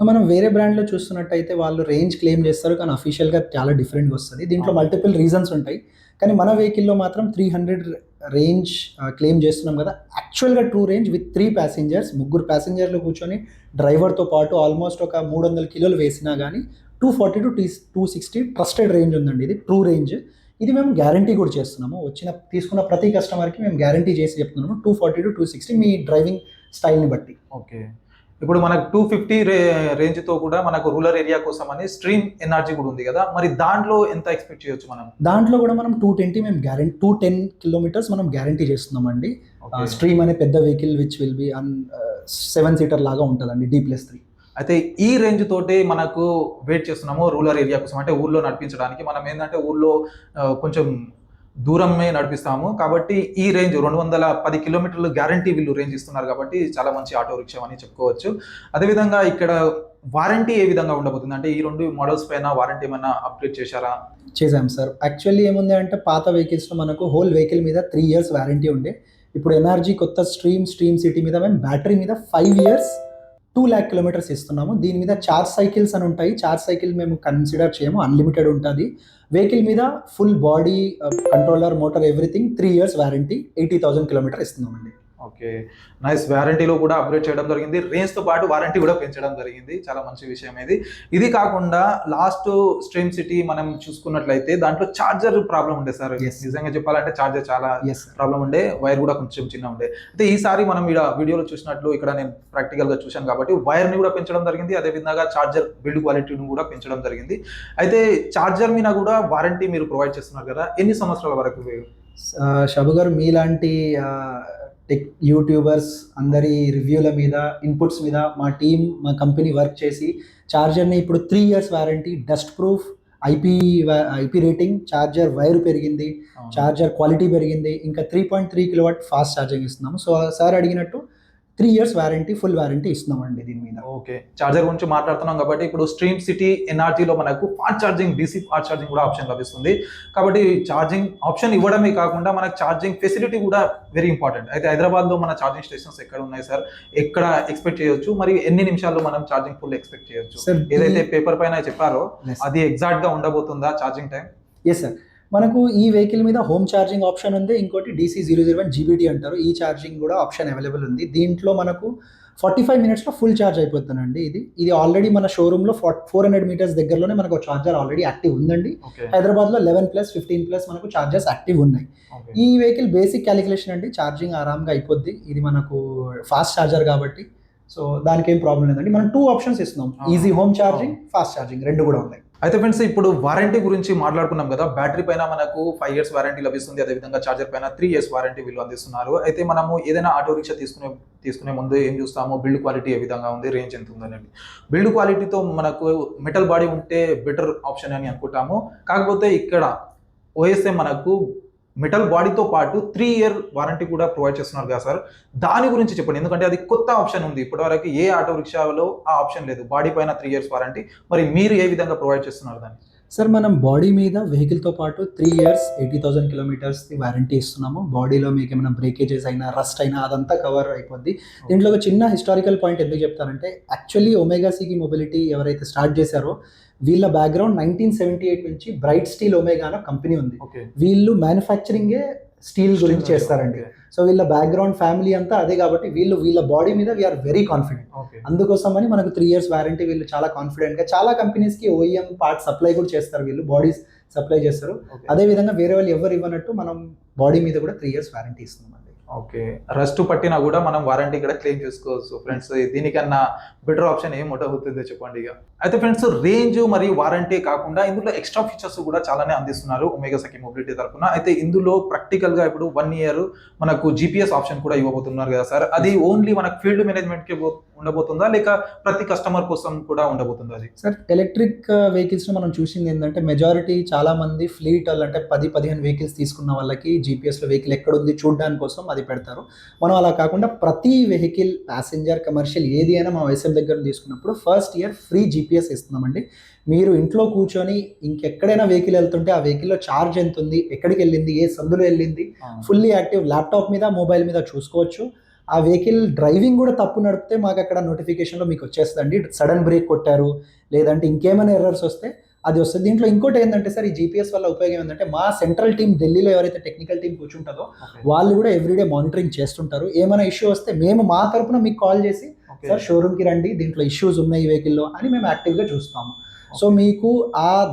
మనం వేరే బ్రాండ్లో చూస్తున్నట్టయితే వాళ్ళు రేంజ్ క్లెయిమ్ చేస్తారు, కానీ అఫీషియల్గా చాలా డిఫరెంట్గా వస్తుంది. దీంట్లో మల్టిపుల్ రీజన్స్ ఉంటాయి, కానీ మన వెహికల్లో మాత్రం 300 రేంజ్ క్లెయిమ్ చేస్తున్నాం కదా. యాక్చువల్గా ట్రూ రేంజ్ విత్ 3 ప్యాసింజర్స్, 3 ప్యాసింజర్లు కూర్చొని డ్రైవర్తో పాటు ఆల్మోస్ట్ ఒక 300 కిలోలు వేసినా కానీ 240 to 260 ట్రస్టెడ్ రేంజ్ ఉందండి. ఇది ట్రూ రేంజ్. ఇది మేము గ్యారంటీ కూడా చేస్తున్నాము. తీసుకున్న ప్రతి కస్టమర్కి మేము గ్యారంటీ చేసి చెప్తున్నాము 240 to 260 మీ డ్రైవింగ్ స్టైల్ని బట్టి. ఓకే. ఇప్పుడు మనకు 250 రేంజ్తో కూడా మనకు రూరల్ ఏరియా కోసం అని స్ట్రీమ్ ఎనర్జీ కూడా ఉంది కదా, మరి దాంట్లో ఎంత ఎక్స్పెక్ట్ చేయొచ్చు మనం? దాంట్లో కూడా మనం 220 మేము 210 కిలోమీటర్స్ మనం గ్యారంటీ చేస్తున్నామండి. స్ట్రీమ్ అనే పెద్ద vehicle which will be 7 seater లాగా ఉంటుందండి D+3. అయితే ఈ రేంజ్ తోటి మనకు వెయిట్ చేస్తున్నాము రూరల్ ఏరియా కోసం, అంటే ఊర్లో నడిపించడానికి. మనం ఏంటంటే ఊర్లో కొంచెం దూరమే నడిపిస్తాము కాబట్టి ఈ రేంజ్ 210 కిలోమీటర్లు గ్యారంటీ వీళ్ళు రేంజ్ ఇస్తున్నారు కాబట్టి చాలా మంచి ఆటో రిక్షా అని చెప్పుకోవచ్చు. అదేవిధంగా ఇక్కడ వారంటీ ఏ విధంగా ఉండబోతుంది, అంటే ఈ 2 మోడల్స్ పైన వారంటీ ఏమైనా అప్డేట్ చేశారా? చేసాం సార్. యాక్చువల్లీ ఏముంది అంటే పాత వెహికల్స్లో మనకు హోల్ వెహికల్ మీద 3 years వారంటీ ఉండే. ఇప్పుడు ఎనర్జీ కొత్త స్ట్రీమ్ సిటీ మీద మేము బ్యాటరీ మీద 5 years 2 lakh kilometers ఇస్తున్నాము. దీని మీద చార్జ్ సైకిల్స్ అని ఉంటాయి. చార్జ్ సైకిల్ మేము కన్సిడర్ చేయము, అన్లిమిటెడ్ ఉంటుంది. వెహికల్ మీద full body controller motor everything 3 years warranty 80,000 kilometers ఇస్తున్నామండి. Okay, nice. వారంటీలో కూడా అప్గ్రేడ్ చేయడం జరిగింది, రేంజ్తో పాటు వారంటీ కూడా పెంచడం జరిగింది. చాలా మంచి విషయం ఇది కాకుండా లాస్ట్ స్ట్రీమ్ సిటీ మనం చూసుకున్నట్లయితే దాంట్లో చార్జర్ ప్రాబ్లం ఉండే సార్. నిజంగా చెప్పాలంటే చార్జర్ చాలా ప్రాబ్లం ఉండే, వైర్ కూడా కొంచెం చిన్న ఉండే. అయితే ఈసారి మనం ఇక్కడ వీడియోలో చూసినట్లు ఇక్కడ నేను ప్రాక్టికల్గా చూశాను కాబట్టి వైర్ని కూడా పెంచడం జరిగింది, అదేవిధంగా చార్జర్ బిల్డ్ క్వాలిటీని కూడా పెంచడం జరిగింది. అయితే చార్జర్ మీద కూడా వారంటీ మీరు ప్రొవైడ్ చేస్తున్నారు కదా, ఎన్ని సంవత్సరాల వరకు? షబు గారు, మీలాంటి టెక్ యూట్యూబర్స్ అందరి రివ్యూల మీద ఇన్పుట్స్ మీద మా టీం మా కంపెనీ వర్క్ చేసి చార్జర్ని ఇప్పుడు 3 years warranty, dust proof, IP rating, charger wire పెరిగింది, చార్జర్ క్వాలిటీ పెరిగింది, ఇంకా 3.3 kilowatt ఫాస్ట్ ఛార్జింగ్ ఇస్తున్నాము. సో సార్ అడిగినట్టు 3 years వారంటీ, ఫుల్ వారంటీ ఇస్తున్నామండి దీని మీద. ఓకే, చార్జర్ గురించి మాట్లాడుతున్నాం కాబట్టి ఇప్పుడు స్ట్రీమ్ సిటీ ఎన్ఆర్టీలో మనకు fast charging, DC fast charging కూడా ఆప్షన్ లభిస్తుంది. కాబట్టి ఛార్జింగ్ ఆప్షన్ ఇవ్వడమే కాకుండా మనకు ఛార్జింగ్ ఫెసిలిటీ కూడా వెరీ ఇంపార్టెంట్. అయితే హైదరాబాద్లో మన ఛార్జింగ్ స్టేషన్స్ ఎక్కడ ఉన్నాయి సార్, ఎక్కడ ఎక్స్పెక్ట్ చేయొచ్చు, మరి ఎన్ని నిమిషాల్లో మనం ఛార్జింగ్ ఫుల్ ఎక్స్పెక్ట్ చేయొచ్చు? ఏదైతే పేపర్ పైన చెప్పారో అది ఎగ్జాక్ట్ గా ఉండబోతుందా ఛార్జింగ్ టైం? ఎస్ సార్, మనకు ఈ వెహికల్ మీద హోమ్ ఛార్జింగ్ ఆప్షన్ ఉంది, ఇంకోటి DC001 GBT అంటారు, ఈ ఛార్జింగ్ కూడా ఆప్షన్ అవైలబుల్ ఉంది. దీంట్లో మనకు 45 minutesలో ఫుల్ ఛార్జ్ అయిపోతుందండి. ఇది ఆల్రెడీ మన షోరూంలో 400 meters దగ్గరలోనే మనకు ఛార్జర్ ఆల్రెడీ యాక్టివ్ ఉందండి. హైదరాబాద్లో 11+, 15+ మనకు ఛార్జర్స్ యాక్టివ్ ఉన్నాయి. ఈ వెహికల్ బేసిక్ క్యాలిక్యులేషన్ అండి, ఛార్జింగ్ ఆరామ్గా అయిపోద్ది. ఇది మనకు ఫాస్ట్ ఛార్జర్ కాబట్టి సో దానికి ఏం ప్రాబ్లం లేదండి. మనం 2 options ఇస్తున్నాం, easy home charging, fast charging, 2 కూడా ఉన్నాయి. అయితే ఫ్రెండ్స్, ఇప్పుడు వారంటీ గురించి మాట్లాడుకున్నాం కదా. బ్యాటరీ పైన మనకు 5 years వారంటీ లభిస్తుంది, అదేవిధంగా చార్జర్ పైన 3 years వారంటీ వీళ్ళు అందిస్తున్నారు. అయితే మనము ఏదైనా ఆటో రిక్షా తీసుకునే ముందు ఏం చూస్తాము, బిల్డ్ క్వాలిటీ ఏ విధంగా ఉంది, రేంజ్ ఎంత ఉందనేది. బిల్డ్ క్వాలిటీతో మనకు మెటల్ బాడీ ఉంటే బెటర్ ఆప్షన్ అని అనుకుంటాము. కాకపోతే ఇక్కడ OSM మనకు మెటల్ బాడీతో పాటు 3 year వారంటీ కూడా ప్రొవైడ్ చేస్తున్నారు కదా సార్, దాని గురించి చెప్పండి. ఎందుకంటే అది కొత్త ఆప్షన్ ఉంది, ఇప్పటివరకు ఏ ఆటో రిక్షాలో ఆ ఆప్షన్ లేదు. బాడీ పైన 3 years వారంటీ, మరి మీరు ఏ విధంగా ప్రొవైడ్ చేస్తున్నారు దాన్ని? సార్, మనం బాడీ మీద వెహికల్తో పాటు 3 years 80,000 kilometers వారంటీ ఇస్తున్నాము. బాడీలో మీకు ఏమైనా బ్రేకేజెస్ అయినా, రస్ట్ అయినా అదంతా కవర్ అయిపోద్ది. దీంట్లో ఒక చిన్న హిస్టారికల్ పాయింట్ ఎందుకు చెప్తారంటే, యాక్చువల్లీ ఒమేగా సికి మొబిలిటీ ఎవరైతే స్టార్ట్ చేశారో వీళ్ళ బ్యాక్గ్రౌండ్ 1978 నుంచి బ్రైట్ స్టీల్ ఒమేగా అనే కంపెనీ ఉంది. వీళ్ళు మ్యానుఫ్యాక్చరింగే స్టీల్ గురించి చేస్తారండి. సో వీళ్ళ బ్యాక్గ్రౌండ్ ఫ్యామిలీ అంతా అదే కాబట్టి వీళ్ళ బాడీ మీద వీఆర్ వెరీ కాన్ఫిడెంట్. అందుకోసమని మనకు 3 years వారంటీ వీళ్ళు చాలా కాన్ఫిడెంట్గా, చాలా కంపెనీస్కి OEM పార్ట్ సప్లై కూడా చేస్తారు, వీళ్ళు బాడీస్ సప్లై చేస్తారు. అదేవిధంగా వేరే వాళ్ళు ఎవరు ఇవ్వనట్టు మనం బాడీ మీద కూడా 3 years వారంటీ ఇస్తున్నాం. ఓకే, రస్ట్ పట్టినా కూడా మనం వారంటీ ఇక్కడ క్లెయిమ్ చేసుకోవచ్చు. ఫ్రెండ్స్, దీనికన్నా బెటర్ ఆప్షన్ ఏం అవుతుందో చెప్పండి ఇక. అయితే ఫ్రెండ్స్, రేంజ్ మరియు వారంటీ కాకుండా ఇందులో ఎక్స్ట్రా ఫీచర్స్ కూడా చాలానే అందిస్తున్నారు ఒమేగా సఖీ మొబిలిటీ తరఫున. అయితే ఇందులో ప్రాక్టికల్గా ఇప్పుడు 1 year మనకు GPS ఆప్షన్ కూడా ఇవ్వబోతున్నారు కదా సార్, అది ఓన్లీ మనకు ఫీల్డ్ మేనేజ్మెంట్కి ఉండబోతుందా, లేక ప్రతి కస్టమర్ కోసం కూడా ఉండబోతుందా? అది సార్, ఎలక్ట్రిక్ వెహికల్స్లో మనం చూసింది ఏంటంటే మెజారిటీ చాలా మంది ఫ్లీట్ అంటే 10-15 vehicles తీసుకున్న వాళ్ళకి GPSలో వెహికల్ ఎక్కడుంది చూడడానికి కోసం అది పెడతారు. మనం అలా కాకుండా ప్రతి వెహికల్, ప్యాసింజర్, కమర్షియల్ ఏది అయినా మా వైఎస్ఎం దగ్గర తీసుకున్నప్పుడు ఫస్ట్ ఇయర్ ఫ్రీ GPS ఇస్తున్నామండి. మీరు ఇంట్లో కూర్చొని ఇంకెక్కడైనా వెహికల్ వెళ్తుంటే ఆ వెహికల్లో ఛార్జ్ ఎంత ఉంది, ఎక్కడికి వెళ్ళింది, ఏ సందులో వెళ్ళింది, ఫుల్లీ యాక్టివ్ ల్యాప్టాప్ మీద, మొబైల్ మీద చూసుకోవచ్చు. ఆ వెహికల్ డ్రైవింగ్ కూడా తప్పు నడిపితే మాకు అక్కడ నోటిఫికేషన్లో మీకు వచ్చేస్తుందండి. సడన్ బ్రేక్ కొట్టారు, లేదంటే ఇంకేమైనా ఎర్రర్స్ వస్తే అది వస్తుంది. దీంట్లో ఇంకోటి ఏంటంటే సార్, ఈ GPS వల్ల ఉపయోగం ఏంటంటే మా సెంట్రల్ టీమ్ ఢిల్లీలో ఎవరైతే టెక్నికల్ టీం కూర్చుంటుందో వాళ్ళు కూడా ఎవ్రీడే మానిటరింగ్ చేస్తుంటారు. ఏమైనా ఇష్యూ వస్తే మేము మా తరపున మీకు కాల్ చేసి సార్ షోరూమ్కి రండి, దీంట్లో ఇష్యూస్ ఉన్నాయి ఈ వెహికల్లో అని మేము యాక్టివ్గా చూస్తాము. సో మీకు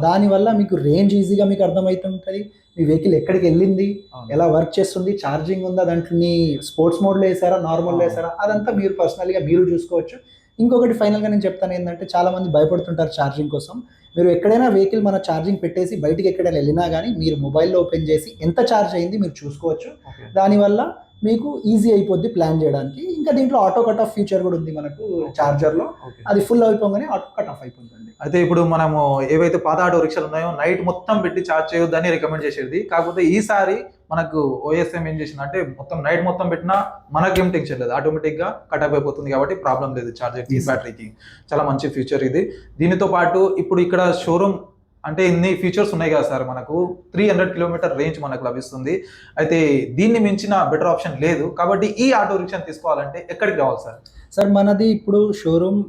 దానివల్ల మీకు రేంజ్ ఈజీగా మీకు అర్థమవుతుంటుంది, మీ వెహికల్ ఎక్కడికి వెళ్ళింది, ఎలా వర్క్ చేస్తుంది, ఛార్జింగ్ ఉందా, దాంట్లో స్పోర్ట్స్ మోడ్లో వేసారా, నార్మల్లో వేసారా, అదంతా మీరు పర్సనల్గా మీరు చూసుకోవచ్చు. ఇంకొకటి ఫైనల్గా నేను చెప్తాను ఏంటంటే, చాలామంది భయపడుతుంటారు ఛార్జింగ్ కోసం. మీరు ఎక్కడైనా వెహికల్ మన ఛార్జింగ్ పెట్టేసి బయటికి ఎక్కడైనా వెళ్ళినా కానీ మీరు మొబైల్లో ఓపెన్ చేసి ఎంత ఛార్జ్ అయింది మీరు చూసుకోవచ్చు. దానివల్ల మీకు ఈజీ అయిపోద్ది ప్లాన్ చేయడానికి. ఇంకా దీంట్లో ఆటో కట్ ఆఫ్ ఫీచర్ కూడా ఉంది మనకు ఛార్జర్లో. అది ఫుల్ అయిపోగానే ఆటో కట్ ఆఫ్ అయిపోతుంది. అయితే ఇప్పుడు మనము ఏవైతే పాత ఆటో రిక్షాలు ఉన్నాయో నైట్ మొత్తం పెట్టి ఛార్జ్ చేయొద్దని రికమెండ్ చేసేది. కాకపోతే ఈసారి మనకు ఓఎస్ఎం ఏం చేసింది అంటే మొత్తం నైట్ మొత్తం పెట్టినా మనకేం టెన్షన్ లేదు, ఆటోమేటిక్ గా కట్ ఆఫ్ అయిపోతుంది కాబట్టి ప్రాబ్లం లేదు ఛార్జర్ బ్యాటరీకి. చాలా మంచి ఫీచర్ ఇది. దీనితో పాటు ఇప్పుడు ఇక్కడ షోరూమ్ అంటే ఇన్ని ఫీచర్స్ ఉన్నాయి కదా సార్, మనకు 300 కిలోమీటర్ రేంజ్ మనకు లభిస్తుంది. అయితే దీన్ని మించిన బెటర్ ఆప్షన్ లేదు కాబట్టి ఈ ఆటో రిక్షాని తీసుకోవాలంటే ఎక్కడికి రావాలి సార్? సార్ మనది ఇప్పుడు షోరూమ్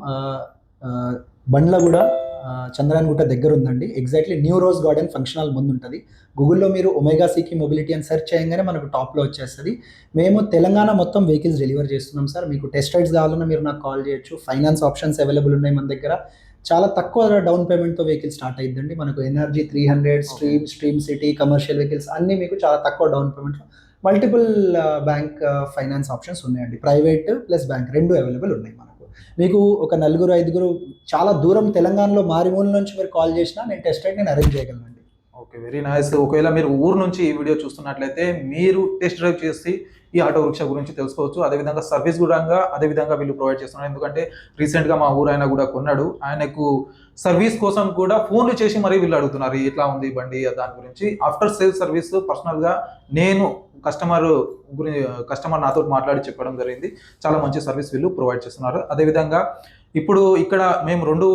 బండ్లగూడ చంద్రాయణగుట్ట దగ్గర ఉందండి. Exactly new rose garden function hall ముందు ఉంటుంది. గూగుల్లో మీరు ఒమేగా సికి మొబిలిటీ అని సెర్చ్ చేయగానే మనకు టాప్లో వచ్చేస్తుంది. మేము తెలంగాణ మొత్తం వెహికల్స్ డెలివర్ చేస్తున్నాం సార్. మీకు టెస్ట్ రైడ్స్ కావాలన్నా మీరు నాకు కాల్ చేయొచ్చు. ఫైనాన్స్ ఆప్షన్స్ అవైలబుల్ ఉన్నాయి మన దగ్గర. చాలా తక్కువ డౌన్ పేమెంట్తో వెహికల్ స్టార్ట్ అయ్యిందండి. మనకు energy 300, Stream City, commercial vehicles అన్నీ మీకు చాలా తక్కువ డౌన్ పేమెంట్లో మల్టిపుల్ బ్యాంక్ ఫైనాన్స్ ఆప్షన్స్ ఉన్నాయండి. ప్రైవేట్ ప్లస్ బ్యాంక్ రెండు అవైలబుల్ ఉన్నాయి మనకు. మీకు ఒక 4-5 చాలా దూరం తెలంగాణలో మారిమూల నుంచి మీరు కాల్ చేసినా నేను టెస్ట్ రైడ్ నేను అరేంజ్ చేయగలనండి. Okay, very nice. ఒకవేళ మీరు ఊరు నుంచి ఈ వీడియో చూస్తున్నట్లయితే మీరు టెస్ట్ డ్రైవ్ చేసి ఈ ఆటో రిక్షా గురించి తెలుసుకోవచ్చు. అదేవిధంగా సర్వీస్ కూడా అదేవిధంగా వీళ్ళు ప్రొవైడ్ చేస్తున్నారు. ఎందుకంటే రీసెంట్గా మా ఊరు ఆయన కూడా కొన్నాడు. ఆయనకు సర్వీస్ కోసం కూడా ఫోన్లు చేసి మరీ వీళ్ళు అడుగుతున్నారు ఎట్లా ఉంది బండి దాని గురించి. ఆఫ్టర్ సేల్ సర్వీస్ పర్సనల్గా నేను కస్టమర్ నాతో మాట్లాడి చెప్పడం జరిగింది. చాలా మంచి సర్వీస్ వీళ్ళు ప్రొవైడ్ చేస్తున్నారు. అదేవిధంగా ఇప్పుడు ఇక్కడ మేము 2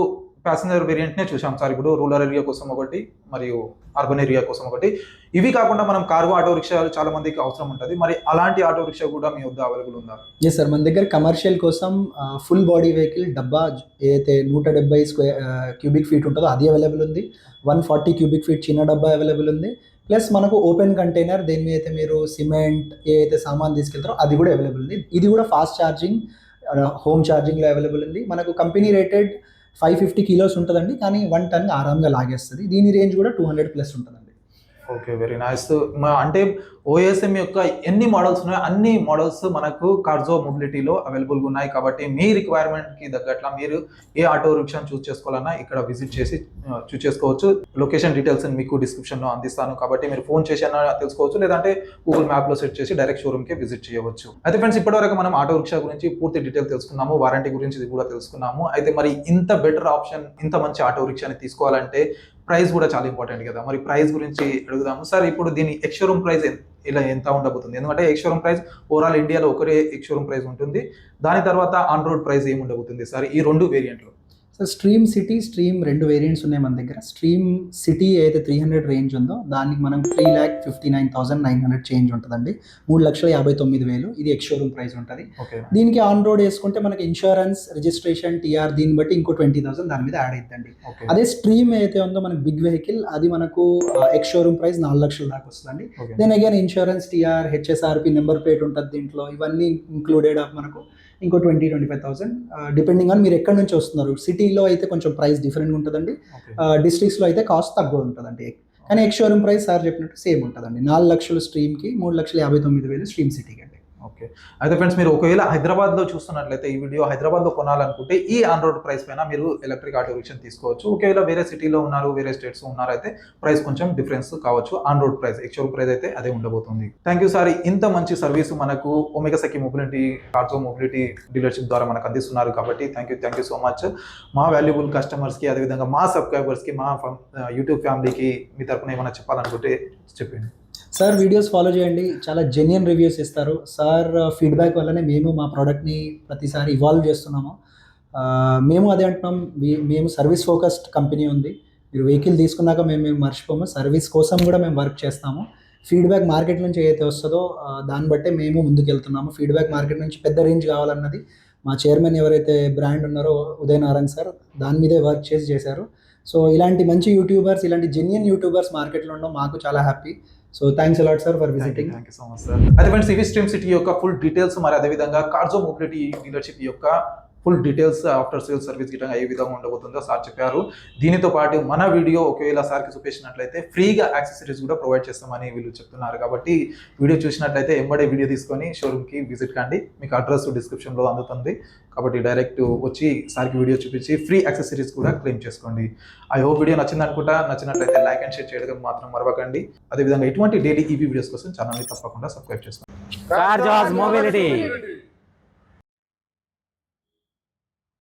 ప్యాసింజర్ వేరియంట్నే చూసాం సార్. ఇప్పుడు రూరల్ ఏరియా కోసం ఒకటి మరియు అర్బన్ ఏరియా కోసం ఒకటి. ఇవి కాకుండా మనం కార్గో ఆటో రిక్షాలు చాలా మందికి అవసరం ఉంటుంది. మరి అలాంటి ఆటో రిక్షా కూడా మీ వద్ద అవైలబుల్ ఉందా? ఎస్ సార్, మన దగ్గర కమర్షియల్ కోసం ఫుల్ బాడీ వెహికల్ డబ్బా ఏదైతే 170 క్యూబిక్ ఫీట్ ఉంటుందో అది అవైలబుల్ ఉంది. 140 క్యూబిక్ ఫీట్ చిన్న డబ్బా అవైలబుల్ ఉంది. ప్లస్ మనకు ఓపెన్ కంటైనర్ దేని మీద అయితే మీరు సిమెంట్ ఏదైతే సామాన్ తీసుకెళ్తారో అది కూడా అవైలబుల్ ఉంది. ఇది కూడా ఫాస్ట్ ఛార్జింగ్ హోమ్ ఛార్జింగ్లో అవైలబుల్ ఉంది. మనకు కంపెనీ రేటెడ్ 550 కిలోస్ ఉంటుందండి, కానీ 1 టన్ ఆరాంగా లాగేస్తుంది. దీని రేంజ్ కూడా 200+ ఉంటుందండి. Okay, very nice. అంటే ఓఎస్ఎం యొక్క ఎన్ని మోడల్స్ ఉన్నాయో అన్ని మోడల్స్ మనకు కార్జో మొబిలిటీలో అవైలబుల్గా ఉన్నాయి. కాబట్టి మీ రిక్వైర్మెంట్కి తగ్గట్లా మీరు ఏ ఆటో రిక్షాను చూస్ చేసుకోవాలన్నా ఇక్కడ విజిట్ చేసి చూస్ చేసుకోవచ్చు. లొకేషన్ డీటెయిల్స్ మీకు డిస్క్రిప్షన్లో అందిస్తాను కాబట్టి మీరు ఫోన్ చేసి అన్నా తెలుసుకోవచ్చు, లేదంటే గూగుల్ మ్యాప్లో సెర్చ్ చేసి డైరెక్ట్ షోరూమ్కి విజిట్ చేయవచ్చు. అయితే ఫ్రెండ్స్, ఇప్పటివరకు మనం ఆటో రిక్షా గురించి పూర్తి డీటెయిల్ తెలుసుకున్నాము, వారంటీ గురించి కూడా తెలుసుకున్నాము. అయితే మరి ఇంత బెటర్ ఆప్షన్, ఇంత మంచి ఆటో రిక్షాని తీసుకోవాలంటే ప్రైస్ కూడా చాలా ఇంపార్టెంట్ కదా. మరి ప్రైస్ గురించి అడుగుదాము సార్. ఇప్పుడు దీని ఎక్స్ షోరూమ్ ప్రైస్ ఇలా ఎంత ఉండబోతుంది? ఎందుకంటే ఎక్స్ షోరూమ్ ప్రైస్ ఓవరాల్ ఇండియాలో ఒకరే ఎక్స్ షోరూమ్ ప్రైస్ ఉంటుంది. దాని తర్వాత ఆన్ రోడ్ ప్రైస్ ఏమి ఉండబోతుంది సార్ ఈ 2 వేరియంట్లు? So Stream City, Stream 2 variants ఉన్నాయి మన దగ్గర. స్ట్రీమ్ సిటీ అయితే 300 రేంజ్ ఉందో దానికి మనం 3,59,900 చేంజ్ ఉంటుందండి. 3,59,000 ఇది ఎక్స్ షోరూమ్ ప్రైస్ ఉంటుంది. దీనికి ఆన్ రోడ్ వేసుకుంటే మనకి ఇన్సూరెన్స్, రిజిస్ట్రేషన్, టీఆర్ దీన్ని బట్టి ఇంకో 20,000 దాని మీద యాడ్ అవుతుందండి. అదే స్ట్రీమ్ అయితే ఉందో మనకి బిగ్ వెహికల్, అది మనకు ఎక్స్ షోరూమ్ ప్రైస్ 4 లక్షల దాకా వస్తుందండి. Then again insurance, TR, HSRP, number plate ఉంటుంది దీంట్లో. ఇవన్నీ ఇంక్లూడెడ్ మనకు ఇంకో 20,000-25,000 డిపెండింగ్ ఆన్ మీరు ఎక్కడి నుంచి వస్తున్నారు. సిటీలో అయితే కొంచెం ప్రైస్ డిఫరెంట్గా ఉంటుందండి, డిస్ట్రిక్ట్స్లో అయితే కాస్ట్ తక్కువ ఉంటుందండి. కానీ ఎక్స్ షోరూమ్ ప్రైస్ సార్ చెప్పినట్టు సేమ్ ఉంటుందండి. 4 లక్షలు స్ట్రీమ్కి, 3,59,000 స్ట్రీమ్ సిటీకి అండి. ఓకే, అయితే ఫ్రెండ్స్, మీరు ఒకవేళ హైదరాబాద్లో చూస్తున్నట్లయితే ఈ వీడియో హైదరాబాద్లో కొనాలనుకుంటే ఈ ఆన్ రోడ్ ప్రైస్ పైన మీరు ఎలక్ట్రిక్ ఆటో రిక్షా తీసుకోవచ్చు. ఒకవేళ వేరే సిటీలో ఉన్నారు, వేరే స్టేట్స్ ఉన్నారైతే ప్రైస్ కొంచెం డిఫరెన్స్ కావచ్చు. On road price, X showroom price అయితే అదే ఉండబోతుంది. Thank you sir. ఇంత మంచి సర్వీస్ మనకు omega Seiki mobility, కార్జో mobility dealership ద్వారా మనకు అందిస్తున్నారు కాబట్టి థ్యాంక్ యూ సో మచ్. మా వాల్యుబుల్ కస్టమర్స్కి, అదేవిధంగా మా సబ్స్క్రైబర్స్కి, మా యూట్యూబ్ ఫ్యామిలీకి మీ తరపున ఏమైనా చెప్పాలనుకుంటే చెప్పండి. సార్ వీడియోస్ ఫాలో చేయండి, చాలా జెన్యున్ రివ్యూస్ ఇస్తారు. సార్ ఫీడ్బ్యాక్ వల్లనే మేము మా ప్రోడక్ట్ని ప్రతిసారి ఇవాల్వ్ చేస్తున్నాము. మేము అదే అంటున్నాం, మేము సర్వీస్ ఫోకస్డ్ కంపెనీ ఉంది. మీరు వెహికల్ తీసుకున్నాక మేము మర్చిపోము, సర్వీస్ కోసం కూడా మేము వర్క్ చేస్తాము. ఫీడ్బ్యాక్ మార్కెట్ నుంచి ఏదైతే వస్తుందో దాన్ని బట్టే మేము ముందుకు వెళ్తున్నాము. ఫీడ్బ్యాక్ మార్కెట్ నుంచి పెద్ద రేంజ్ కావాలన్నది మా చైర్మన్ ఎవరైతే బ్రాండ్ ఉన్నారో ఉదయ్ నారాయణ్ సార్ దాని మీదే వర్క్ చేశారు. సో ఇలాంటి మంచి యూట్యూబర్స్, ఇలాంటి జెన్యున్ యూట్యూబర్స్ మార్కెట్లో ఉండడం మాకు చాలా happy. So thanks a lot sir for visiting. Thank you so much sir. అయితే ఫ్రెండ్స్, ఇవి స్ట్రీమ్ సిటీ యొక్క ఫుల్ డీటెయిల్స్, మరి అదేవిధంగా కార్జో మొబిలిటీ డీలర్షిప్ యొక్క full details after sale service గిట్ట ఏ విధంగా ఉండబోతుందో సార్ చెప్పారు. దీనితో పాటు మన వీడియో ఒకవేళ సార్కి చూపించినట్లయితే ఫ్రీగా యాక్సెసరీస్ కూడా ప్రొవైడ్ చేస్తామని వీళ్ళు చెప్తున్నారు. కాబట్టి వీడియో చూసినట్లయితే ఎంబడే వీడియో తీసుకొని షోరూమ్కి విజిట్ కండి. మీకు అడ్రస్ డిస్క్రిప్షన్లో అందుతుంది. కాబట్టి డైరెక్ట్ వచ్చి సార్కి వీడియో చూపించి ఫ్రీ యాక్సెసరీస్ కూడా క్లెయిమ్ చేసుకోండి. ఐ హోప్ వీడియో నచ్చింది అనుకుంటా. నచ్చినట్లయితే లైక్ అండ్ షేర్ చేయడం మాత్రం మరవకండి. అదేవిధంగా ఎటువంటి డైలీ ఈవీ వీడియోస్ కోసం ఛానల్ని తప్పకుండా సబ్స్క్రైబ్ చేసుకోండి. Carjaws Mobility.